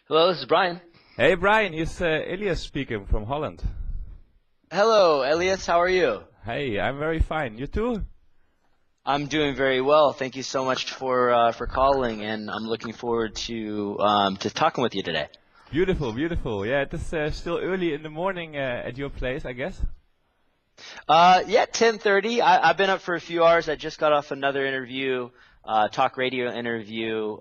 Hello, this is Brian. Hey Brian, it's Elias speaking from Holland. Hello, Elias. How are you? Hey, I'm very fine. You too? I'm doing very well. Thank you so much for calling, and I'm looking forward to talking with you today. Beautiful, beautiful. Yeah, it is still early in the morning at your place, I guess. Yeah, 10:30. I've been up for a few hours. I just got off another interview, talk radio interview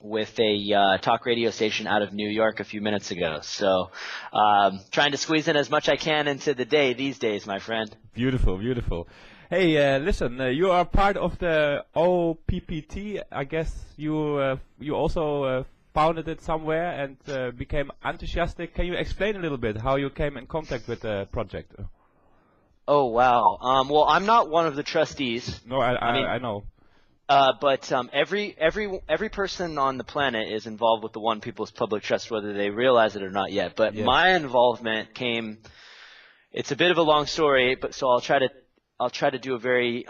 with a talk radio station out of New York a few minutes ago. So trying to squeeze in as much I can into the day these days, my friend. Beautiful, beautiful. Hey, listen, you are part of the OPPT. I guess you also founded it somewhere and became enthusiastic. Can you explain a little bit how you came in contact with the project? Oh, wow. Well, I'm not one of the trustees. No, I know. But every person on the planet is involved with the One People's Public Trust, whether they realize it or not yet. But Yes. my involvement came. It's a bit of a long story, but so I'll try to do a very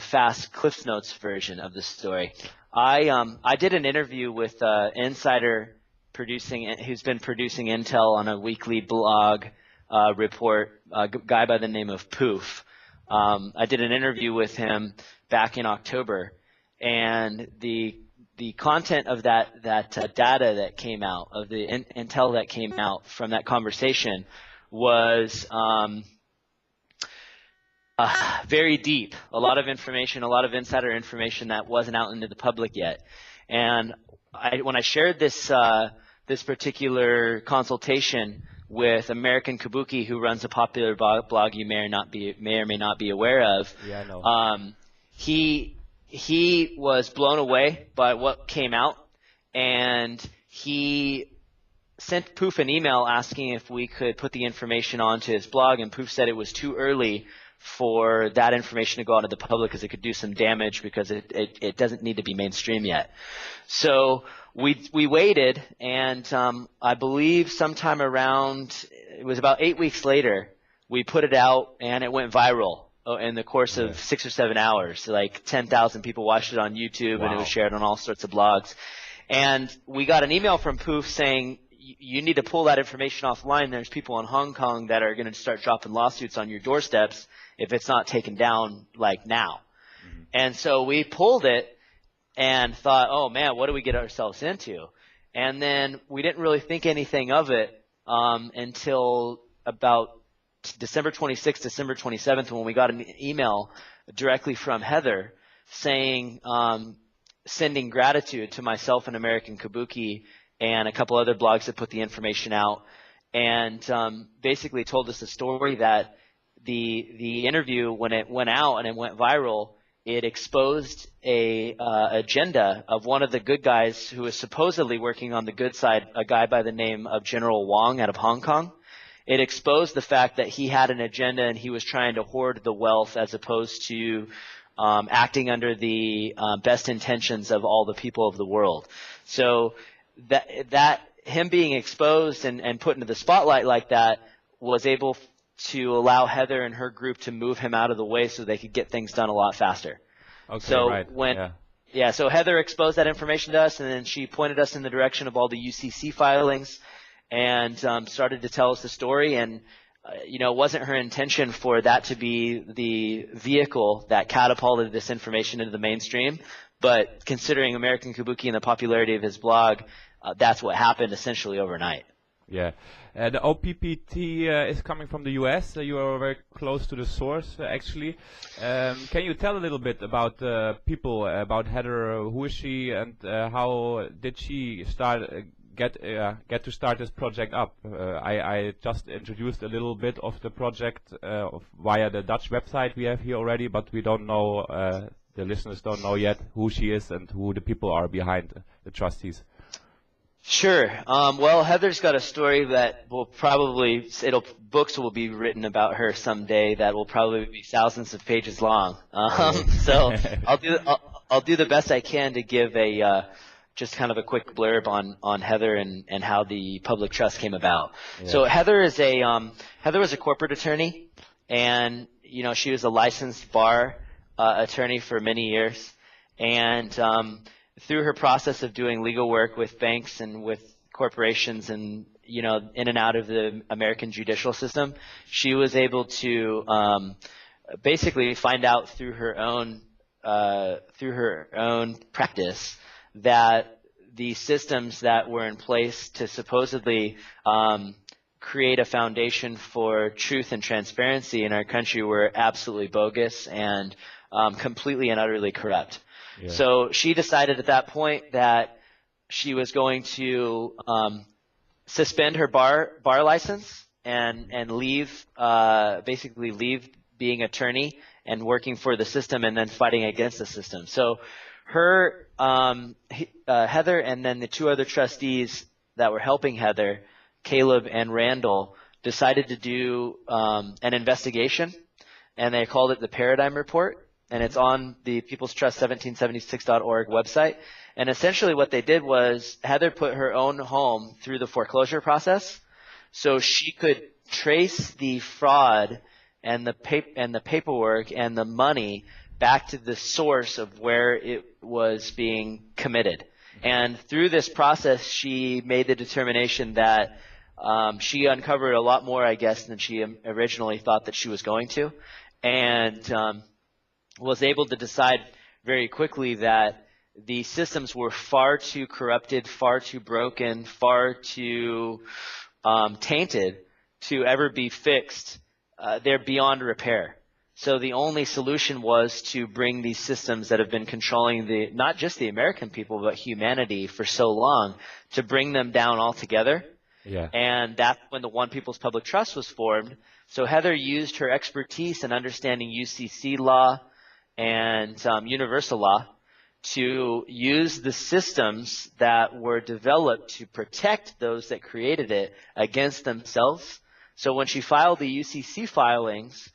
fast Cliff Notes version of the story. I did an interview with insider who's been producing intel on a weekly blog report, a guy by the name of Poof. I did an interview with him back in October, and the content of that data that came out, of the intel that came out from that conversation was very deep. A lot of information, a lot of insider information that wasn't out into the public yet. And when I shared this particular consultation with American Kabuki, who runs a popular blog you may or may not be aware of. Yeah, I know. He was blown away by what came out, and he sent Poof an email asking if we could put the information onto his blog, and Poof said it was too early for that information to go out to the public because it could do some damage because it doesn't need to be mainstream yet. So we waited, and I believe sometime around, it was about 8 weeks later, we put it out, and it went viral in the course of 6 or 7 hours. Like 10,000 people watched it on YouTube, Wow. and it was shared on all sorts of blogs. And we got an email from Poof saying, you need to pull that information offline. There's people in Hong Kong that are going to start dropping lawsuits on your doorsteps if it's not taken down like now. Mm-hmm. And so we pulled it and thought, oh man, what do we get ourselves into? And then we didn't really think anything of it until about December 26th, December 27th, when we got an email directly from Heather saying, sending gratitude to myself and American Kabuki and a couple other blogs that put the information out, and basically told us the story that the interview, when it went out and it went viral, it exposed a agenda of one of the good guys who was supposedly working on the good side, a guy by the name of General Wang out of Hong Kong. It exposed the fact that he had an agenda and he was trying to hoard the wealth as opposed to acting under the best intentions of all the people of the world. So that him being exposed and put into the spotlight like that was able to allow Heather and her group to move him out of the way so they could get things done a lot faster. Okay, so right. So Heather exposed that information to us, and then she pointed us in the direction of all the UCC filings and started to tell us the story. And it wasn't her intention for that to be the vehicle that catapulted this information into the mainstream, but considering American Kabuki and the popularity of his blog, that's what happened essentially overnight. Yeah. The OPPT is coming from the US. You are very close to the source, actually. Can you tell a little bit about people, about Heather? Who is she, and how did she get to start this project up? I just introduced a little bit of the project via the Dutch website we have here already, but we don't know, the listeners don't know yet who she is and who the people are behind the trustees. Sure. Well, Heather's got a story that will probably books will be written about her someday that will probably be thousands of pages long. So I'll do the best I can to give just kind of a quick blurb on Heather and how the public trust came about. Yeah. So Heather was a corporate attorney, and she was a licensed bar attorney for many years, and through her process of doing legal work with banks and with corporations and, you know, in and out of the American judicial system, she was able to basically find out through her own practice that the systems that were in place to supposedly create a foundation for truth and transparency in our country were absolutely bogus and completely and utterly corrupt. Yeah. So she decided at that point that she was going to suspend her bar license and leave, basically leave being attorney and working for the system and then fighting against the system. So her, Heather, and then the two other trustees that were helping Heather, Caleb and Randall, decided to do an investigation, and they called it the Paradigm Report, and it's on the peoplestrust1776.org website. And essentially what they did was Heather put her own home through the foreclosure process so she could trace the fraud and the paperwork and the money back to the source of where it was being committed. And through this process, she made the determination that she uncovered a lot more, I guess, than she originally thought that she was going to, and was able to decide very quickly that the systems were far too corrupted, far too broken, far too tainted to ever be fixed. They're beyond repair. So the only solution was to bring these systems that have been controlling not just the American people, but humanity for so long, to bring them down altogether. Yeah. And that's when the One People's Public Trust was formed. So Heather used her expertise in understanding UCC law and universal law to use the systems that were developed to protect those that created it against themselves. So when she filed the UCC filings,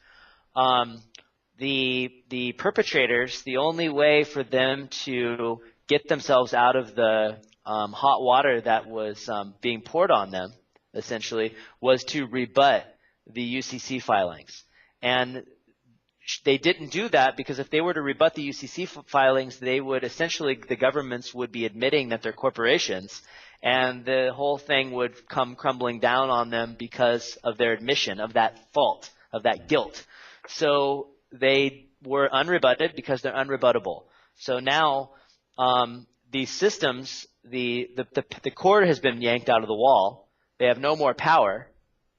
the perpetrators, the only way for them to get themselves out of the hot water that was being poured on them, essentially, was to rebut the UCC filings. And they didn't do that because if they were to rebut the UCC filings, they would essentially, the governments would be admitting that they're corporations, and the whole thing would come crumbling down on them because of their admission of that fault, of that guilt. So they were unrebutted because they're unrebuttable. So now these systems, the cord has been yanked out of the wall. They have no more power,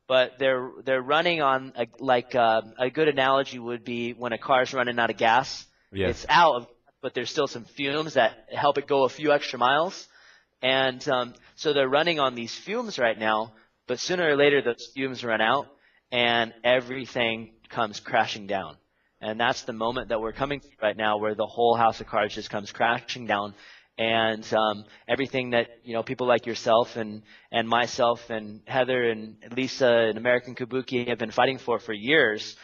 but they're running on a good analogy would be when a car's running out of gas. Yes. It's out, but there's still some fumes that help it go a few extra miles. And so they're running on these fumes right now, but sooner or later those fumes run out and everything comes crashing down. And that's the moment that we're coming through right now, where the whole house of cards just comes crashing down. And everything that, you know, people like yourself and myself and Heather and Lisa and American Kabuki have been fighting for years,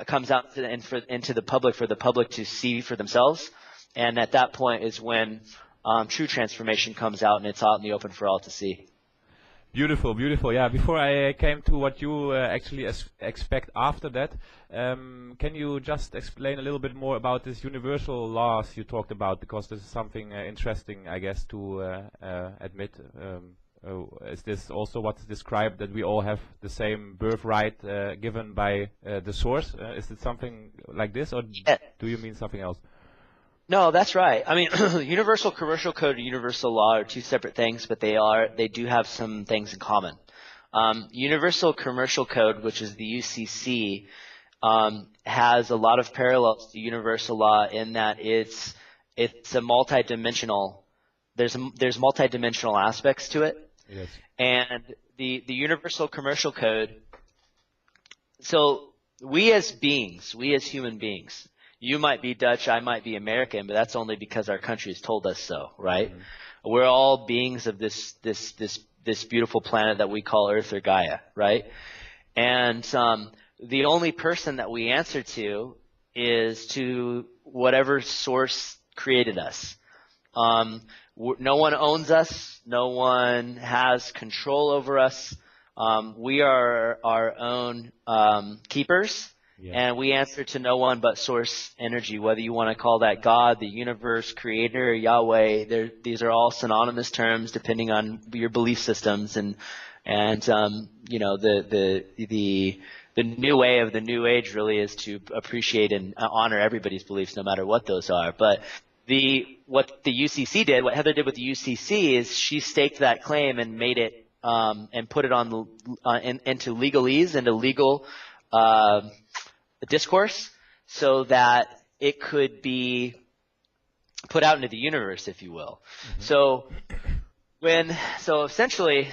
comes out into the public for the public to see for themselves. And at that point is when true transformation comes out and it's out in the open for all to see. Beautiful, beautiful. Yeah, before I came to what you actually expect after that, can you just explain a little bit more about this universal laws you talked about? Because this is something interesting, I guess, to admit. Is this also what's described, that we all have the same birthright given by the source? Is it something like this, or do you mean something else? No, that's right. I mean, Universal Commercial Code and Universal Law are two separate things, but they do have some things in common. Universal Commercial Code, which is the UCC, has a lot of parallels to Universal Law in that it's a multi-dimensional. There's multi-dimensional aspects to it. Yes. And the Universal Commercial Code. So we as beings, we as human beings. You might be Dutch, I might be American, but that's only because our country has told us so, right? Mm-hmm. We're all beings of this beautiful planet that we call Earth or Gaia, right? And the only person that we answer to is to whatever source created us. No one owns us. No one has control over us. We are our own keepers. Yeah. And we answer to no one but source energy, whether you want to call that God, the universe, creator, Yahweh. These are all synonymous terms depending on your belief systems. And you know, the new way of the new age really is to appreciate and honor everybody's beliefs, no matter what those are. But what the UCC did, what Heather did with the UCC is she staked that claim and made it and put it on into legalese, into legal discourse, so that it could be put out into the universe, if you will. Mm-hmm. So essentially,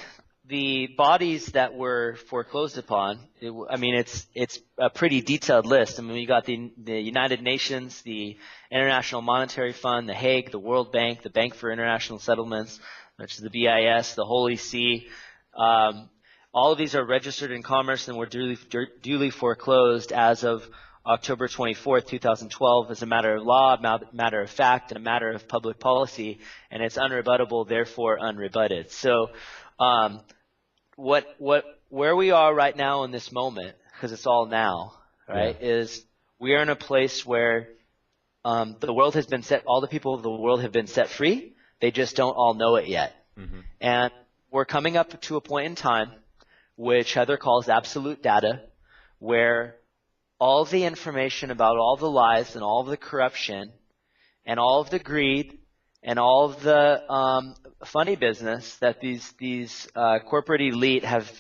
the bodies that were foreclosed upon, it's a pretty detailed list. I mean, we got the United Nations, the International Monetary Fund, the Hague, the World Bank, the Bank for International Settlements, which is the BIS, the Holy See. All of these are registered in commerce and were duly foreclosed as of October 24th, 2012, as a matter of law, matter of fact, and a matter of public policy, and it's unrebuttable, therefore unrebutted. So, where we are right now in this moment, because it's all now, right, is we are in a place where the world has been set, all the people of the world have been set free. They just don't all know it yet. Mm-hmm. And we're coming up to a point in time which Heather calls absolute data, where all the information about all the lies and all of the corruption and all of the greed and all of the funny business that these corporate elite have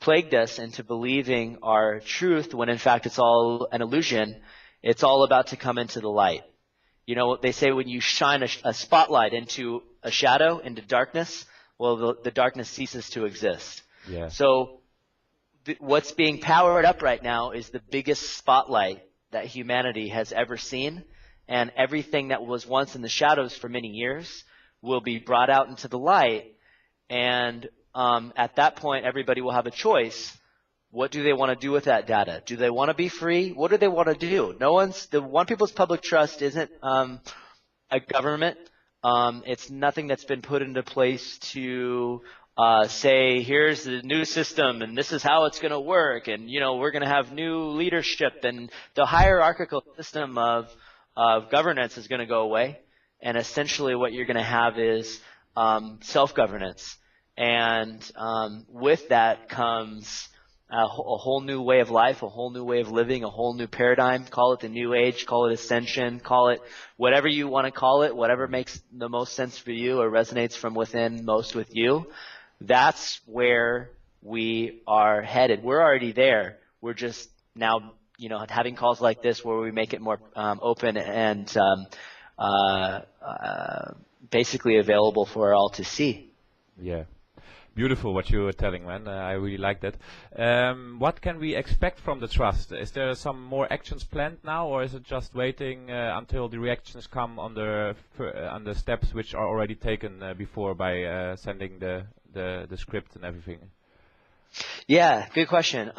plagued us into believing are truth, when in fact it's all an illusion. It's all about to come into the light. You know what they say, when you shine a spotlight into a shadow, into darkness, well, the darkness ceases to exist. Yeah. So what's being powered up right now is the biggest spotlight that humanity has ever seen, and everything that was once in the shadows for many years will be brought out into the light. And at that point, everybody will have a choice. What do they want to do with that data? Do they want to be free? What do they want to do? The One People's Public Trust isn't a government. It's nothing that's been put into place to say, here's the new system and this is how it's going to work, and we're going to have new leadership, and the hierarchical system of governance is going to go away, and essentially what you're going to have is self-governance, and with that comes a whole new way of life, a whole new way of living, a whole new paradigm. Call it the new age, call it ascension, call it whatever you want to call it, whatever makes the most sense for you or resonates from within most with you. That's where we are headed. We're already there. We're just now, having calls like this where we make it more open and basically available for all to see. Yeah. Beautiful what you were telling, man. I really like that. What can we expect from the trust? Is there some more actions planned now, or is it just waiting until the reactions come on the steps which are already taken before by sending the script and everything? Yeah, good question.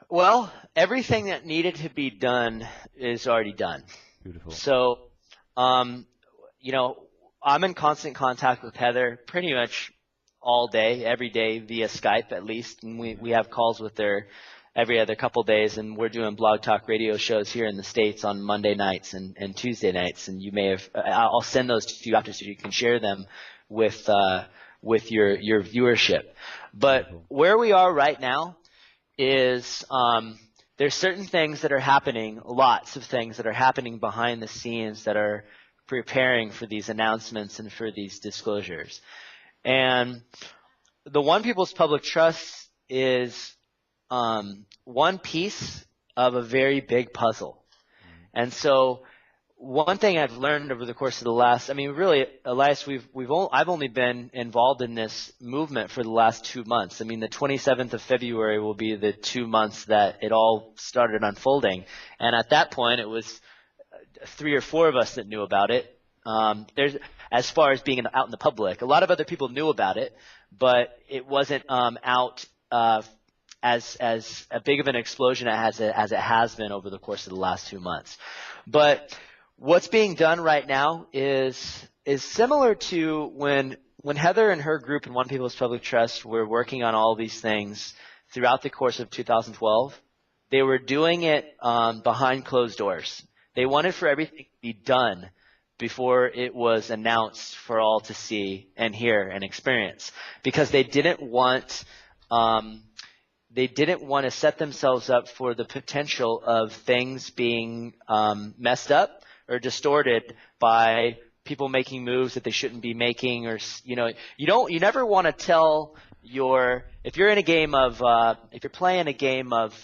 Well, everything that needed to be done is already done. Beautiful. So, I'm in constant contact with Heather pretty much all day, every day via Skype at least, and we have calls with her every other couple days, and we're doing blog talk radio shows here in the States on Monday nights and Tuesday nights, and you may have I'll send those to you after so you can share them with your viewership. But where we are right now is there's certain things that are happening, lots of things that are happening behind the scenes that are preparing for these announcements and for these disclosures. And the One People's Public Trust is one piece of a very big puzzle. And so one thing I've learned over the course of the last, really, Elias, I've only been involved in this movement for the last 2 months. The 27th of February will be the 2 months that it all started unfolding. And at that point, it was 3 or 4 of us that knew about it. As far as being out in the public, a lot of other people knew about it, but it wasn't out as a big of an explosion as it has been over the course of the last 2 months. But what's being done right now is similar to when Heather and her group in One People's Public Trust were working on all these things throughout the course of 2012. they were doing it behind closed doors. They wanted for everything to be done before it was announced for all to see and hear and experience, because they didn't want to set themselves up for the potential of things being messed up or distorted by people making moves that they shouldn't be making, or you never want to tell if you're in a game of if you're playing a game of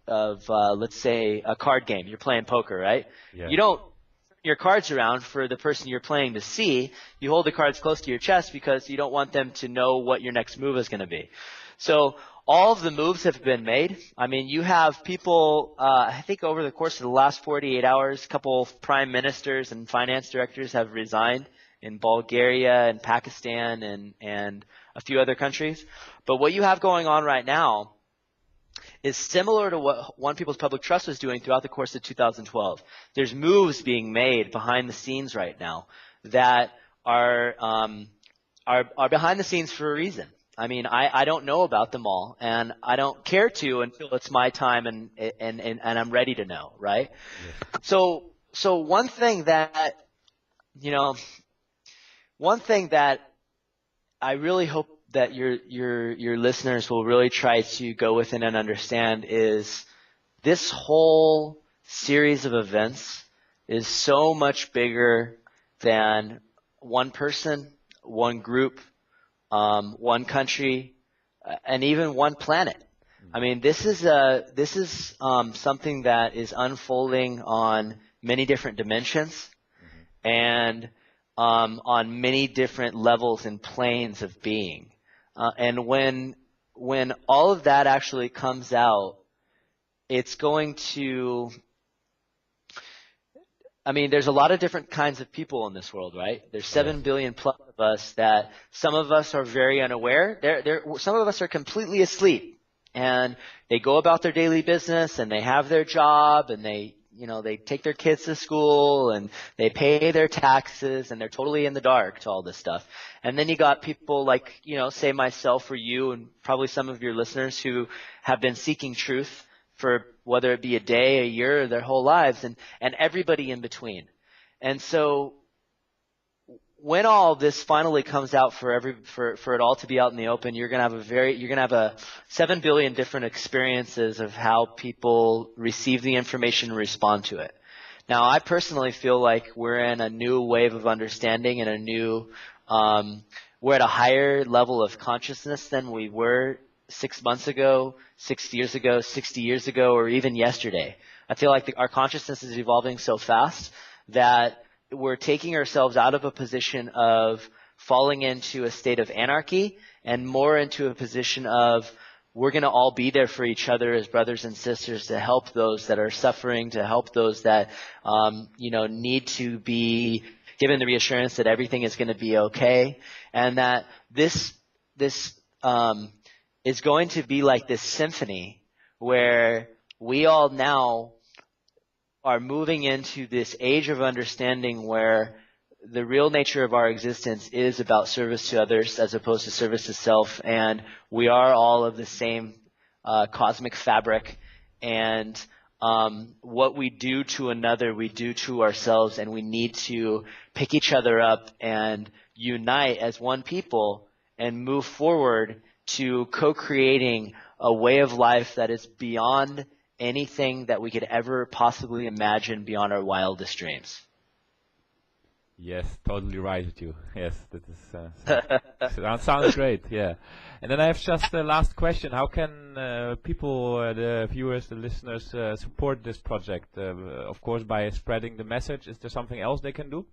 let's say a card game, you're playing poker, right? Yeah. You don't your cards around for the person you're playing to see. You hold the cards close to your chest because you don't want them to know what your next move is going to be. So all of the moves have been made. I mean, you have people, I think over the course of the last 48 hours, a couple of prime ministers and finance directors have resigned in Bulgaria and Pakistan and a few other countries. But what you have going on right now is similar to what One People's Public Trust was doing throughout the course of 2012. There's moves being made behind the scenes right now that are behind the scenes for a reason. I mean, I don't know about them all, and I don't care to until it's my time and I'm ready to know, right? Yeah. So one thing that I really hope that your listeners will really try to go within and understand is this whole series of events is so much bigger than one person, one group, one country, and even one planet. I mean, this is something that is unfolding on many different dimensions and on many different levels and planes of being. And when all of that actually comes out, it's going to – I mean, there's a lot of different kinds of people in this world, right? There's 7 billion plus of us that some of us are very unaware. Some of us are completely asleep, and they go about their daily business, and they have their job, and they take their kids to school, and they pay their taxes, and they're totally in the dark to all this stuff. And then you got people like, say myself or you and probably some of your listeners who have been seeking truth for whether it be a day, a year, or their whole lives, and everybody in between. And so when all this finally comes out for it all to be out in the open, you're gonna have 7 billion different experiences of how people receive the information and respond to it. Now, I personally feel like we're in a new wave of understanding and we're at a higher level of consciousness than we were 6 months ago, 6 years ago, 60 years ago, or even yesterday. I feel like our consciousness is evolving so fast that we're taking ourselves out of a position of falling into a state of anarchy and more into a position of we're going to all be there for each other as brothers and sisters to help those that are suffering, to help those that need to be given the reassurance that everything is going to be okay, and that this is going to be like this symphony where we all now are moving into this age of understanding where the real nature of our existence is about service to others as opposed to service to self, and we are all of the same cosmic fabric, and what we do to another we do to ourselves, and we need to pick each other up and unite as one people and move forward to co-creating a way of life that is beyond anything that we could ever possibly imagine, beyond our wildest dreams. Yes, totally right with you. Yes, that sounds great. Yeah, and then I have just the last question: how can people, the viewers, the listeners, support this project? Of course, by spreading the message. Is there something else they can do?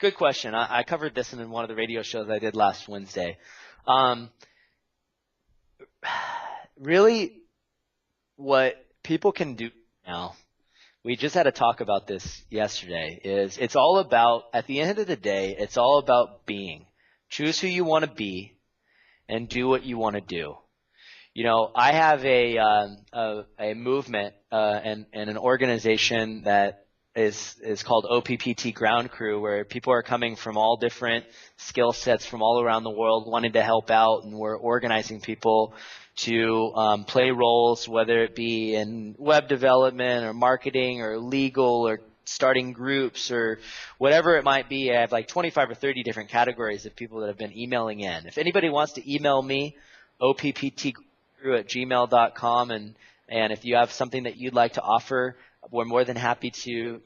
Good question. I covered this in one of the radio shows I did last Wednesday. Really, what people can do now, we just had a talk about this yesterday, is it's all about, at the end of the day, it's all about being. Choose who you want to be and do what you want to do. I have a movement and an organization that is called OPPT Ground Crew, where people are coming from all different skill sets from all around the world wanting to help out, and we're organizing people to play roles, whether it be in web development or marketing or legal or starting groups or whatever it might be. I have like 25 or 30 different categories of people that have been emailing in. If anybody wants to email me, OPPT@gmail.com, and if you have something that you'd like to offer, we're more than happy to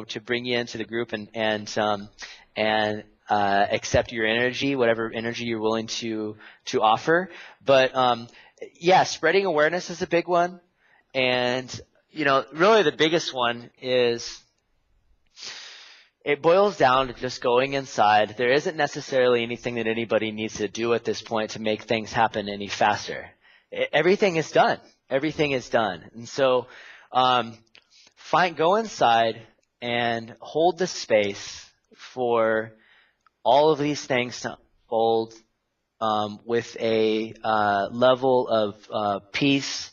to bring you into the group and accept your energy, whatever energy you're willing to offer. But yeah, spreading awareness is a big one, and really the biggest one is it boils down to just going inside. There isn't necessarily anything that anybody needs to do at this point to make things happen any faster. Everything is done. Everything is done. And so go inside and hold the space for all of these things to unfold with a level of peace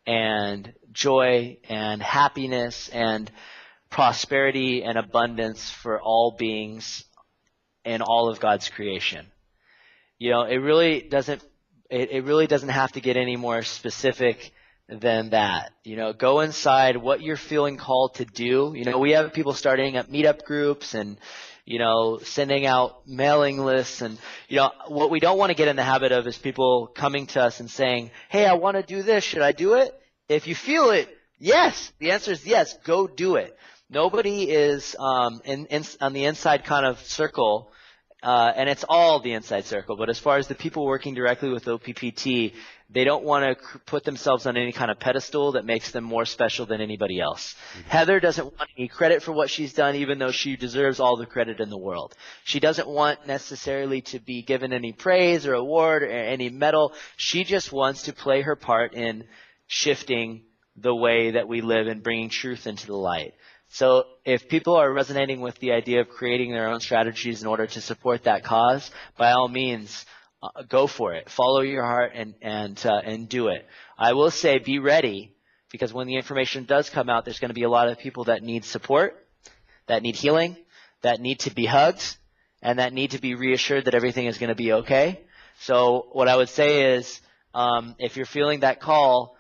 and joy and happiness and prosperity and abundance for all beings in all of God's creation. It really doesn't have to get any more specific than that. Go inside what you're feeling called to do. We have people starting up meetup groups and sending out mailing lists, and what we don't want to get in the habit of is people coming to us and saying, "Hey, I want to do this. Should I do it?" If you feel it, yes. The answer is yes. Go do it. Nobody is on the inside kind of circle, and it's all the inside circle. But as far as the people working directly with OPPT, they don't want to put themselves on any kind of pedestal that makes them more special than anybody else. Mm-hmm. Heather doesn't want any credit for what she's done, even though she deserves all the credit in the world. She doesn't want necessarily to be given any praise or award or any medal. She just wants to play her part in shifting the way that we live and bringing truth into the light. So if people are resonating with the idea of creating their own strategies in order to support that cause, by all means, go for it. Follow your heart and do it. I will say be ready, because when the information does come out, there's going to be a lot of people that need support, that need healing, that need to be hugged, and that need to be reassured that everything is going to be okay. So what I would say is if you're feeling that call,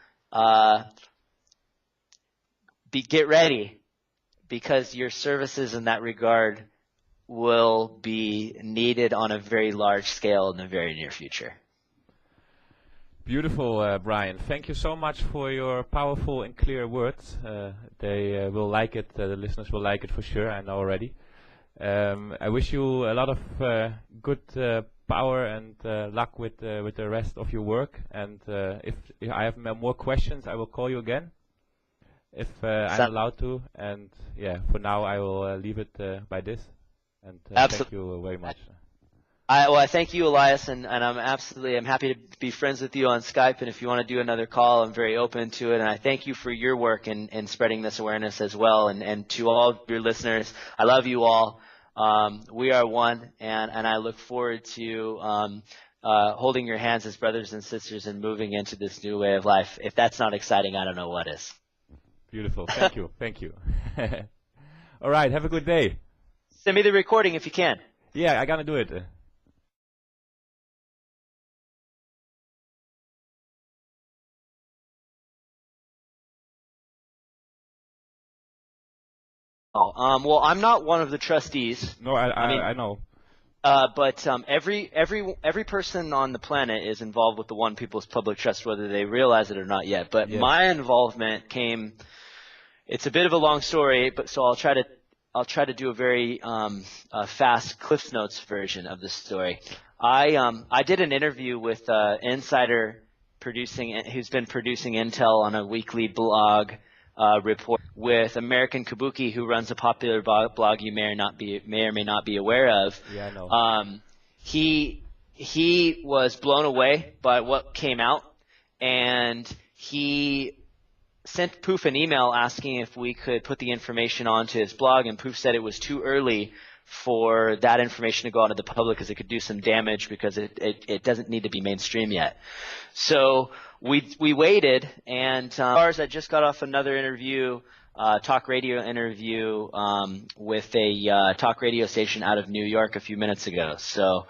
get ready, because your services in that regard will be needed on a very large scale in the very near future. Beautiful, Brian. Thank you so much for your powerful and clear words. They will like it. The listeners will like it for sure, I know already. I wish you a lot of good power and luck with the rest of your work. And if I have more questions, I will call you again, if I'm allowed to. And yeah, for now I will leave it by this. And thank you very much. I thank you, Elias, and I'm happy to be friends with you on Skype. And if you want to do another call, I'm very open to it. And I thank you for your work in spreading this awareness as well. And to all of your listeners, I love you all. We are one, and I look forward to holding your hands as brothers and sisters and moving into this new way of life. If that's not exciting, I don't know what is. Beautiful. Thank you. Thank you. All right. Have a good day. Send me the recording if you can. Yeah, I gotta do it. Well, I'm not one of the trustees. No, I know. But every person on the planet is involved with the One People's Public Trust, whether they realize it or not yet. But yes, my involvement came. It's a bit of a long story, but so I'll try to do a very fast Cliff Notes version of the story. I did an interview with insider who's been producing intel on a weekly blog report with American Kabuki, who runs a popular blog you may or may not be aware of. Yeah, I know. He was blown away by what came out, and he sent Poof an email asking if we could put the information onto his blog, and Poof said it was too early for that information to go out to the public because it could do some damage, because it doesn't need to be mainstream yet. So we waited, and I just got off another interview talk radio interview with a talk radio station out of New York a few minutes ago. So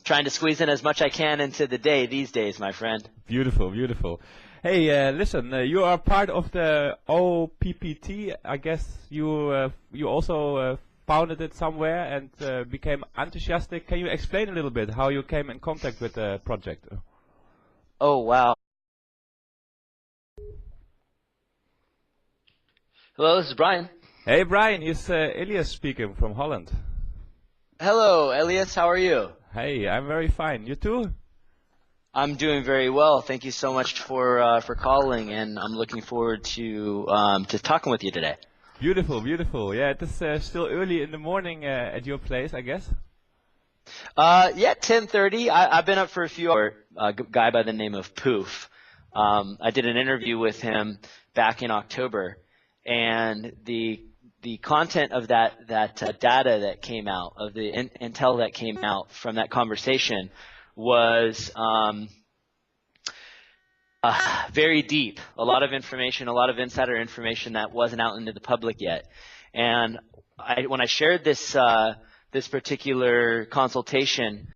trying to squeeze in as much I can into the day these days, my friend. Beautiful, beautiful. Hey, listen, you are part of the OPPT. I guess you also founded it somewhere and became enthusiastic. Can you explain a little bit how you came in contact with the project? Oh, wow. Hello, this is Brian. Hey, Brian, it's Elias speaking from Holland. Hello, Elias. How are you? Hey, I'm very fine. You too? I'm doing very well. Thank you so much for calling, and I'm looking forward to talking with you today. Beautiful, beautiful. Yeah, it is still early in the morning at your place, I guess. Yeah, 10:30. I've been up for a few hours. A guy by the name of Poof. I did an interview with him back in October, and the content of that data that came out, of the intel that came out from that conversation, was very deep. A lot of information, a lot of insider information that wasn't out into the public yet. And when I shared this particular consultation